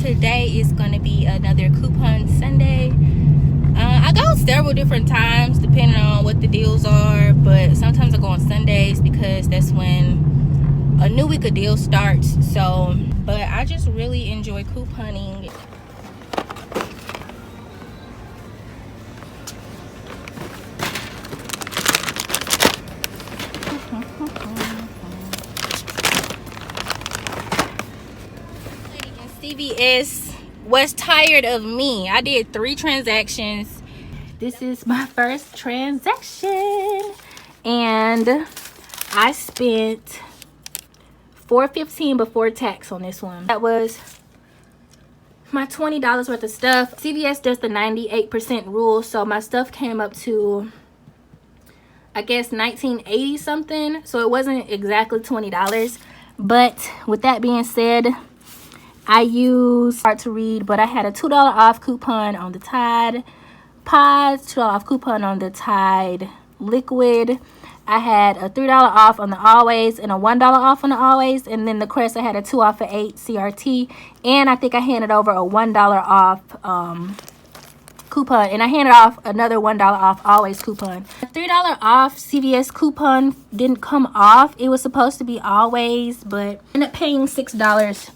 today is going to be another coupon Sunday. I go several different times depending on what the deals are, but sometimes I go on Sundays because that's when a new week of deals starts. So, but I just really enjoy couponing. CVS was tired of me. I did 3 transactions. This is my first transaction, and I spent $4.15 before tax on this one. That was my $20 worth of stuff. CVS does the 98% rule, so my stuff came up to, I guess, $19.80 something. So it wasn't exactly $20. But with that being said, I used hard to read, but I had a $2 off coupon on the Tide Pods, $2 off coupon on the Tide Liquid. I had a $3 off on the Always and a $1 off on the Always, and then the Crest I had a 2 off of 8 CRT, and I think I handed over a $1 off coupon, and I handed off another $1 off Always coupon. The $3 off CVS coupon didn't come off. It was supposed to be Always, but I ended up paying $6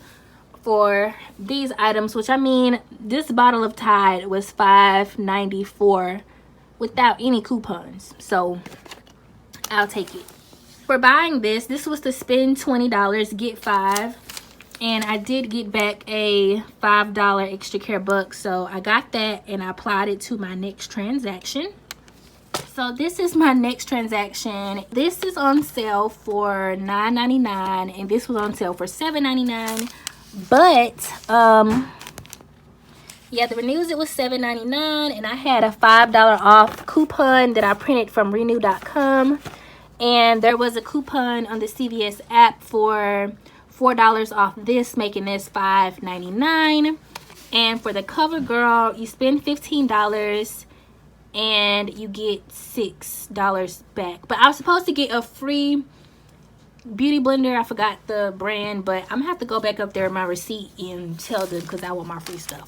for these items, which, I mean, this bottle of Tide was $5.94 without any coupons, so I'll take it. For buying this was to spend $20, get 5, and I did get back a $5 extra care buck, so I got that and I applied it to my next transaction. So this is my next transaction. This is on sale for $9.99 and this was on sale for $7.99. But yeah, the renews, it was $7.99, and I had a $5 off coupon that I printed from renew.com, and there was a coupon on the CVS app for $4 off this, making this $5.99. And for the CoverGirl, you spend $15 and you get $6 back. But I was supposed to get a free beauty blender. I forgot the brand, but I'm gonna have to go back up there in my receipt and tell them because I want my free stuff.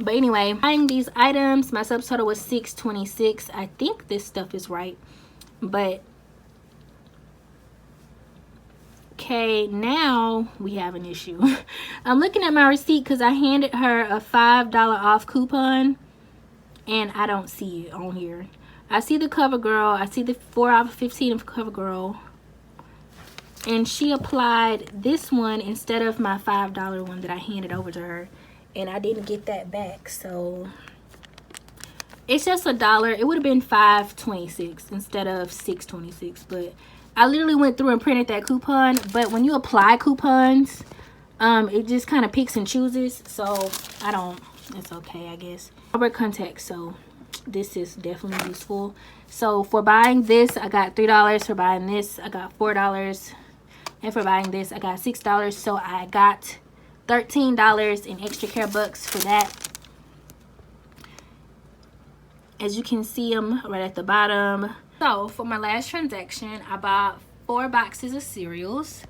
But anyway, buying these items, my subtotal was $6.26. I think this stuff is right, but okay, now we have an issue. I'm looking at my receipt because I handed her a $5 off coupon and I don't see it on here. I see the CoverGirl, I see the 4 out of 15 of CoverGirl, and she applied this one instead of my $5 one that I handed over to her, and I didn't get that back. So it's just $1. It would have been $5.26 instead of $6.26. But I literally went through and printed that coupon. But when you apply coupons, it just kind of picks and chooses. So I don't. It's okay, I guess. I wear contacts, so this is definitely useful. So for buying this, I got $3. For buying this, I got $4. And for buying this, I got $6. So I got $13 in extra care bucks for that. As you can see them right at the bottom. So for my last transaction, I bought 4 boxes of cereals.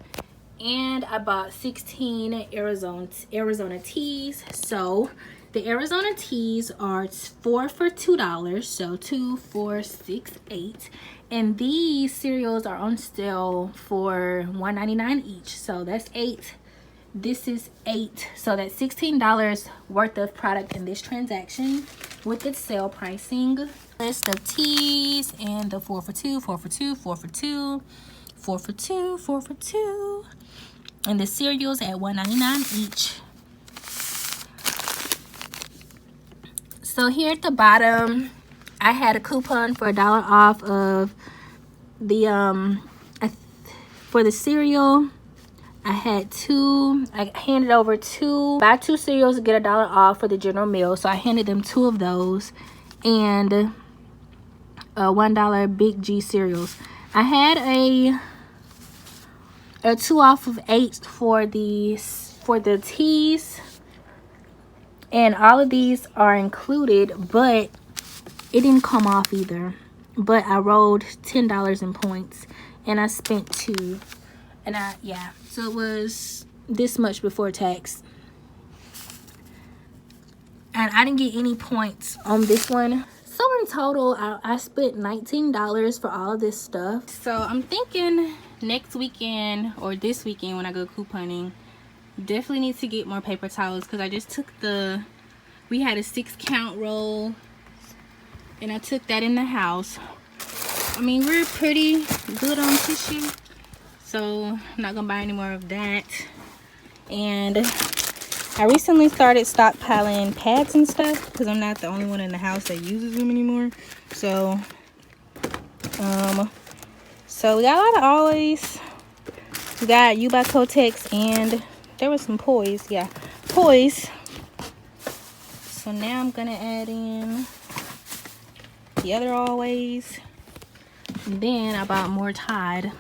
And I bought 16 Arizona teas. So the Arizona teas are 4 for $2. So 2, 4, 6, 8. And these cereals are on sale for $1.99 each. So that's 8. This is 8. So that's $16 worth of product in this transaction with its sale pricing. List of teas and the 4 for 2, 4 for 2, 4 for 2, 4 for 2, 4 for 2. And the cereals at $1.99 each. So here at the bottom, I had a coupon for $1 off of the for the cereal. I had 2. I handed over 2. Buy 2 cereals to get $1 off for the general meal. So I handed them 2 of those and $1 Big G cereals. I had a 2 off of 8 for the teas, and all of these are included, but it didn't come off either. But I rolled $10 in points and I spent 2, and yeah, so it was this much before tax. and I didn't get any points on this one. So in total, I spent $19 for all of this stuff. So I'm thinking next weekend or this weekend when I go couponing, definitely need to get more paper towels, because I just took we had a 6-count roll and I took that in the house. I mean, we're pretty good on tissue, so I'm not gonna buy any more of that. And I recently started stockpiling pads and stuff, because I'm not the only one in the house that uses them anymore. So so we got a lot of always. We got U by Kotex, and there was some poise. Yeah, poise. So now I'm gonna add in the other always. And then I bought more Tide,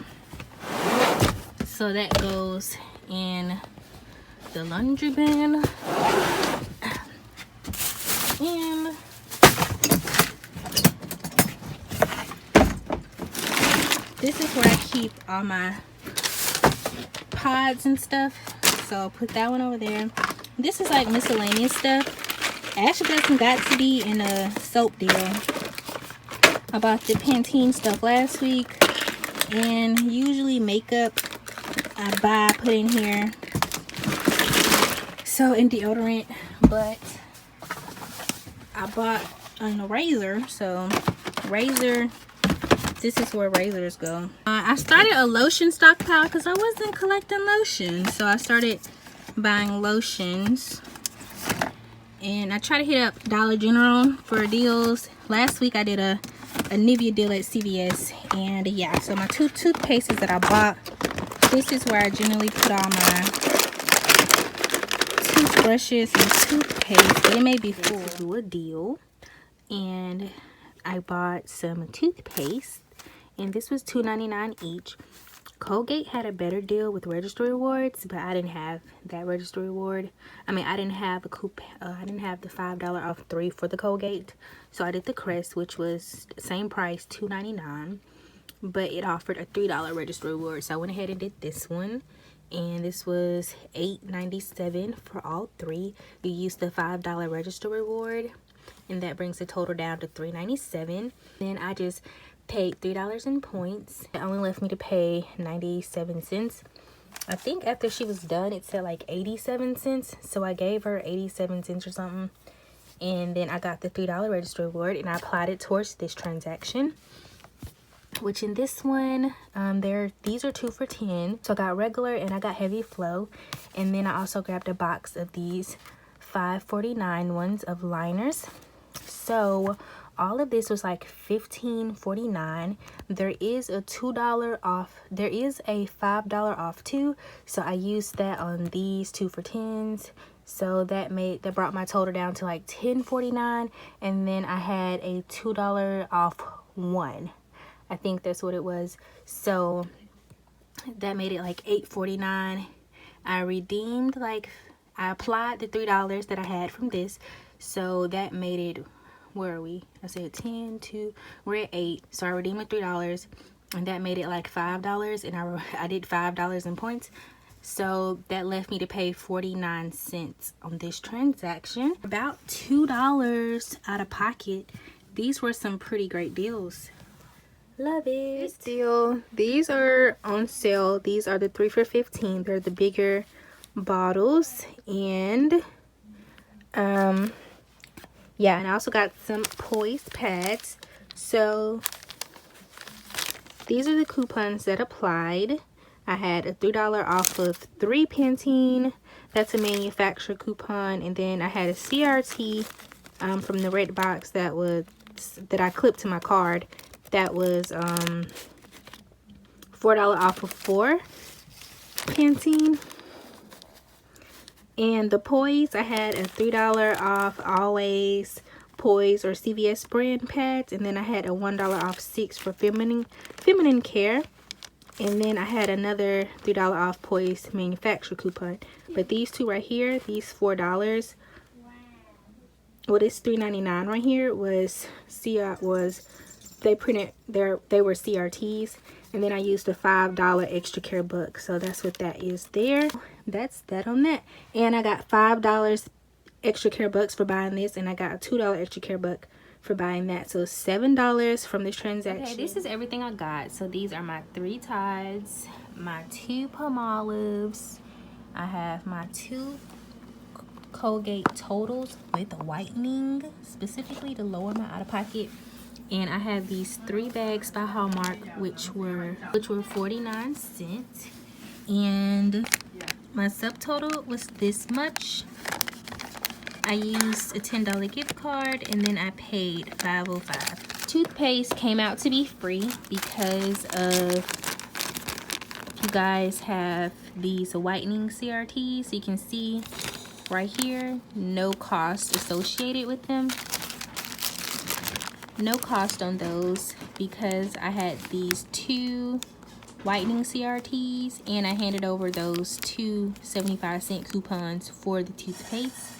so that goes in the laundry bin. And this is where I keep all my pods and stuff, so I'll put that one over there. This is like miscellaneous stuff. I actually got some Got to Be in a soap deal. I bought the Pantene stuff last week, and usually makeup I put in here, so in deodorant. But I bought a razor, so razor, this is where razors go. I started a lotion stockpile because I wasn't collecting lotion, so I started buying lotions. And I try to hit up Dollar General for deals. Last week I did a Nivea deal at CVS, and yeah, so my 2 toothpastes that I bought, this is where I generally put all my toothbrushes and toothpaste. It may be full. Do a deal, and I bought some toothpaste, and this was $2.99 each. Colgate had a better deal with registry rewards, but I didn't have that registry reward. I mean, I didn't have a I didn't have the $5 off 3 for the Colgate, so I did the Crest, which was same price, $2.99, but it offered a $3 registry reward, so I went ahead and did this one. And this was $8.97 for all 3. You use the $5 register reward, and that brings the total down to $3.97. Then I just paid $3 in points. It only left me to pay 97 cents. I think after she was done, it said like 87 cents. So I gave her 87 cents or something. And then I got the $3 register reward, and I applied it towards this transaction. Which in this one, these are 2 for $10. So I got regular and I got heavy flow. And then I also grabbed a box of these $5.49 ones of liners. So all of this was like $15.49. There is a $2 off. There is a $5 off too. So I used that on these 2 for $10s. So that brought my total down to like $10.49. And then I had a $2 off 1. I think that's what it was. So that made it like $8.49. I redeemed, like, I applied the $3 that I had from this. So that made it, where are we? I said 10, 2, we're at 8. So I redeemed the $3, and that made it like $5. And I did $5 in points. So that left me to pay 49 cents on this transaction. About $2 out of pocket. These were some pretty great deals. Love it. This deal, these are on sale. These are the 3 for $15. They're the bigger bottles. And yeah, and I also got some Poise pads. So these are the coupons that applied. I had a $3 off of 3 Pantene. That's a manufacturer coupon. And then I had a CRT from the red box that I clipped to my card. That was $4 off of 4 Pantene. And the Poise, I had a $3 off Always Poise or CVS brand pads. And then I had a $1 off 6 for feminine care. And then I had another $3 off Poise manufacturer coupon. But these 2 right here, these $4, well, this $3.99 right here they were CRTs, and then I used a $5 extra care buck, so that's what that is there. That's that on that. And I got $5 extra care bucks for buying this, and I got a $2 extra care buck for buying that. So $7 from this transaction. Okay, this is everything I got. So these are my 3 Tides, my 2 Palmolives. I have my 2 Colgate Totals with whitening, specifically to lower my out-of-pocket. And I have these 3 bags by Hallmark, which were 49 cents. And my subtotal was this much. I used a $10 gift card, and then I paid $5.05. Toothpaste came out to be free because of, you guys have these whitening CRTs. So you can see right here, no cost associated with them. No cost on those because I had these 2 whitening CRTs, and I handed over those 2 75-cent coupons for the toothpaste.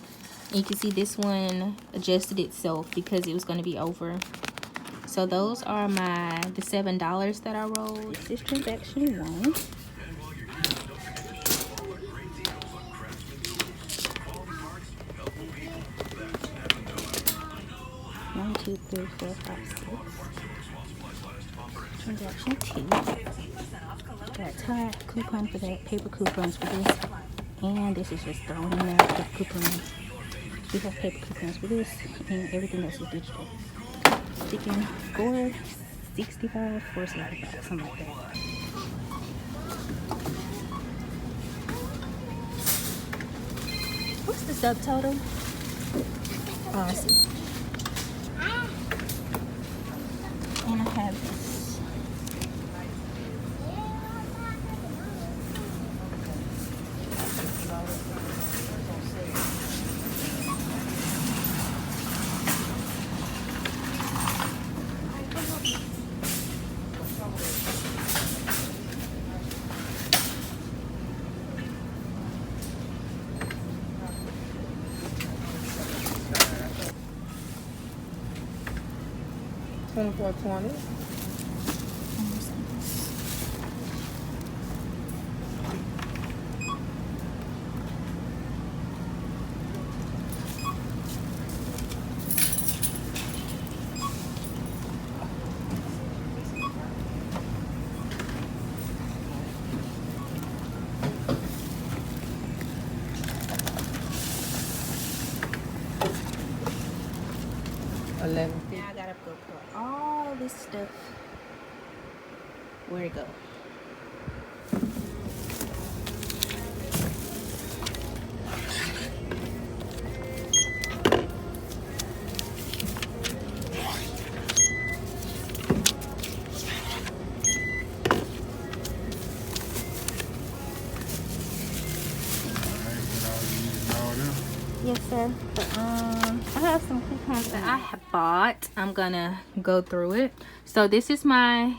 And you can see this one adjusted itself because it was going to be over. So those are the $7 that I rolled. This is transaction 1. One, two, three, four, five, 6. Transaction 2. Got Tide coupon for that, paper coupons for this, and this is just thrown in there with coupons. We have paper coupons for this, and everything else is digital. Chicken, $4.65, $4.75, something like that. What's the subtotal? Oh, I see. And I have this. $24.20. Now I gotta go put all this stuff where it go. Yes, sir. But, I have some coupons that I have bought. I'm gonna go through it. So this is my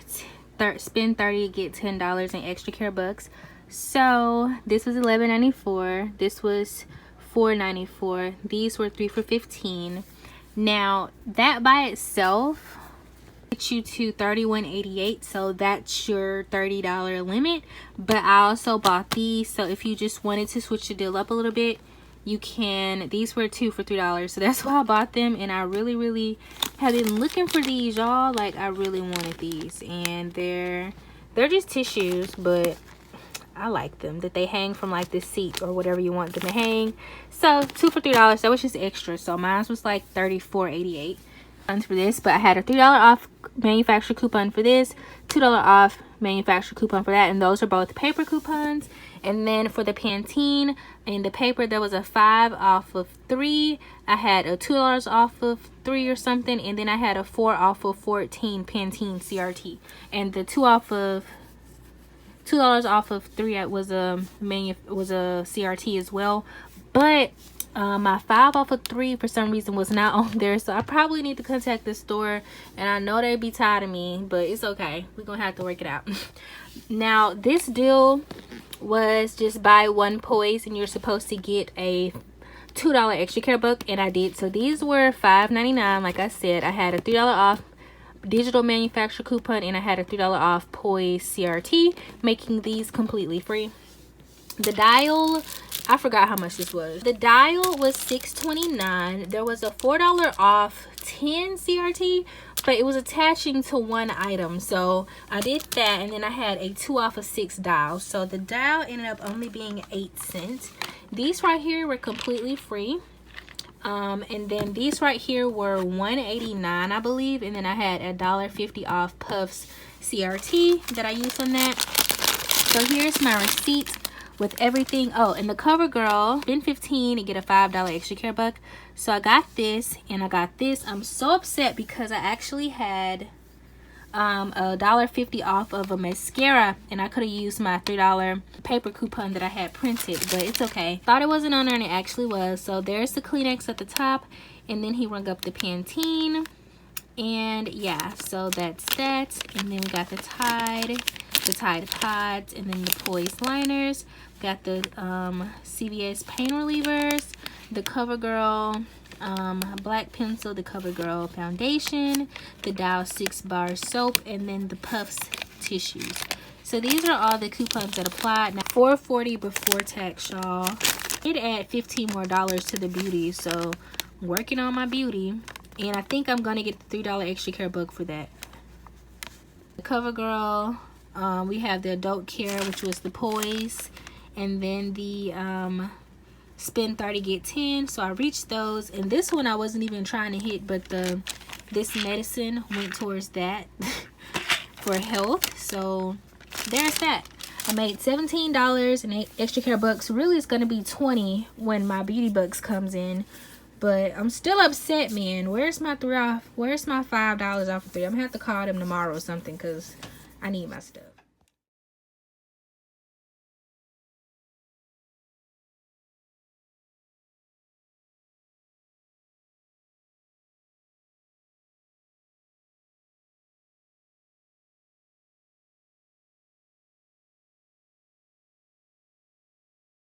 spend 30 get $10 in extra care bucks. So this was $11.94. This was $4.94. These were 3 for $15. Now that by itself gets you to $31.88. So that's your $30 limit. But I also bought these. So if you just wanted to switch the deal up a little bit, you can. These were 2 for $3, so that's why I bought them. And I really have been looking for these, y'all. Like, I really wanted these, and they're just tissues, but I like them that they hang from like this seat or whatever you want them to hang. So 2 for $3, that was just extra. So mine was like $34.88 for this, but I had a $3 off manufacturer coupon for this, $2 off manufacturer coupon for that, and those are both paper coupons. And then for the Pantene, in the paper, there was a 5 off of 3. I had a $2 off of 3 or something, and then I had a 4 off of 14 Pantene CRT. And the $2 off of $3 was a CRT as well. But my 5 off of 3 for some reason was not on there, so I probably need to contact the store, and I know they'd be tired of me, but it's okay. We're gonna have to work it out. Now this deal was just buy 1 poise and you're supposed to get a $2 extra care buck, and I did. So these were $5.99. Like I said, I had a $3 off digital manufacturer coupon, and I had a $3 off poise CRT, making these completely free. The dial I forgot how much this was. The dial was $6.29. There was a $4 off 10 CRT, but it was attaching to one item, so I did that, and then I had a 2 off of 6 dial, so the dial ended up only being 8 cents. These right here were completely free, and then these right here were $1.89, I believe, and then I had a $1.50 off Puffs CRT that I used on that. So here's my receipt with everything. Oh, and the CoverGirl, spend $15 and get a $5 extra care buck. So I got this and I got this. I'm so upset because I actually had a $1.50 off of a mascara, and I could have used my $3 paper coupon that I had printed, but it's okay. Thought it wasn't on there, and it actually was. So there's the Kleenex at the top, and then he rung up the Pantene, and yeah, so that's that. And then we got the Tide Pods, and then the Poise liners. Got the CVS pain relievers, the CoverGirl black pencil, the CoverGirl foundation, the Dial 6-bar soap, and then the Puffs tissues. So these are all the coupons that applied. Now $4.40 before tax, y'all. It add $15 more to the beauty, so I'm working on my beauty, and I think I'm gonna get the $3 extra care book for that. The CoverGirl, we have the adult care, which was the Poise, and then the spend 30 get 10. So I reached those, and this one I wasn't even trying to hit, but this medicine went towards that for health. So there's that. I made $17 and 8 extra care bucks. Really, it's gonna be $20 when my beauty bucks comes in, but I'm still upset, man. Where's my $5 off of 3? I'm gonna have to call them tomorrow or something, because I need my stuff.